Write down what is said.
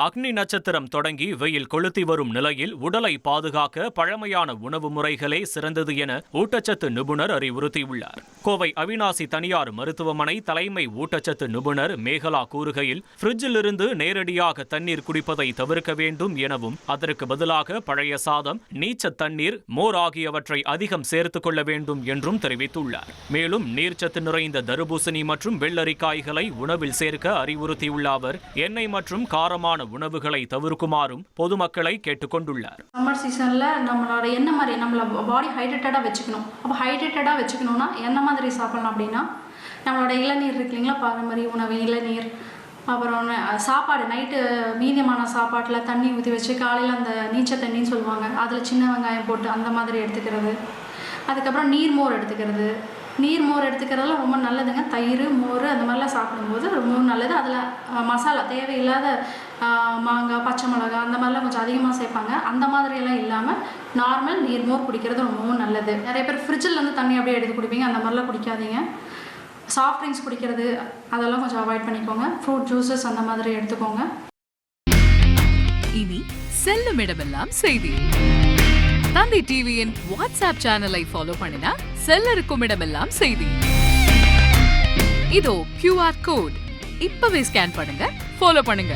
அக்னி நட்சத்திரம் தொடங்கி வெயில் கொளுத்தி வரும் நிலையில் உடலை பாதுகாக்க பழமையான உணவு முறைகளே சிறந்தது என ஊட்டச்சத்து நிபுணர் அறிவுறுத்தியுள்ளார். கோவை அவிநாசி தனியார் மருத்துவமனை தலைமை ஊட்டச்சத்து நிபுணர் மேகலா கூறுகையில், ஃப்ரிட்ஜிலிருந்து நேரடியாக தண்ணீர் குடிப்பதை தவிர்க்க வேண்டும் எனவும், அதற்கு பதிலாக பழைய சாதம், நீச்ச தண்ணீர், மோர் ஆகியவற்றை அதிகம் சேர்த்துக் கொள்ள வேண்டும் என்றும் தெரிவித்துள்ளார். மேலும் நீர்ச்சத்து நிறைந்த தர்பூசணி மற்றும் வெள்ளரிக்காய்களை உணவில் சேர்க்க அறிவுறுத்தியுள்ள அவர், எண்ணெய் மற்றும் காரமான உணவுகளை தவிர்க்குமாறும் பொதுமக்களை கேட்டுக்கொண்டுள்ளார். சம்மர் சீசன்ல நம்மளோட என்ன மாதிரி நம்மள பாடி ஹைட்ரேட்டடா வச்சுக்கணும். அப்போ ஹைட்ரேட்டடா வச்சுக்கணும்னா என்ன மாதிரி சாப்பிடலாம் அப்படின்னா, நம்மளோட இளநீர் இருக்கு இல்லைங்களா, பாரம்பரிய உணவு இளநீர், அப்புறம் சாப்பாடு நைட்டு மீதியமான சாப்பாட்டில் தண்ணி ஊற்றி வச்சு காலையில் அந்த நீச்ச தண்ணின்னு சொல்லுவாங்க, அதில் சின்ன வெங்காயம் போட்டு அந்த மாதிரி எடுத்துக்கிறது. அதுக்கப்புறம் நீர்மோர் எடுத்துக்கிறது. நீர்மோர் எடுத்துக்கிறதுல ரொம்ப நல்லதுங்க. தயிர், மோர் அந்த மாதிரிலாம் சாப்பிடும்போது ரொம்ப நல்லது. அதில் மசாலா தேவையில்லாத மாங்காய், பச்சை மிளகாய் அந்த மாதிரிலாம் கொஞ்சம் அதிகமாக சேர்ப்பாங்க. அந்த மாதிரியெல்லாம் இல்லாமல் நார்மல் நீர்மோர் குடிக்கிறது ரொம்பவும் நல்லது. நிறைய பேர் ஃப்ரிட்ஜில் தண்ணி அப்படியே எடுத்து குடிப்பீங்க, அந்த மாதிரிலாம் குடிக்காதீங்க. சாஃப்ட் ட்ரிங்க்ஸ் குடிக்கிறது அதெல்லாம் கொஞ்சம் அவாய்ட் பண்ணிக்கோங்க. ஃப்ரூட் ஜூஸஸ் அந்த மாதிரி எடுத்துக்கோங்க. இனி செல்லும் இடமெல்லாம் செய்தி. தந்தி டிவியின் வாட்ஸ்அப் சேனலை ஃபாலோ பண்ணினா செல்ல இருக்கும் இடமெல்லாம் செய்தி. இதோ QR கோட் இப்பவே ஸ்கேன் பண்ணுங்க, ஃபாலோ பண்ணுங்க.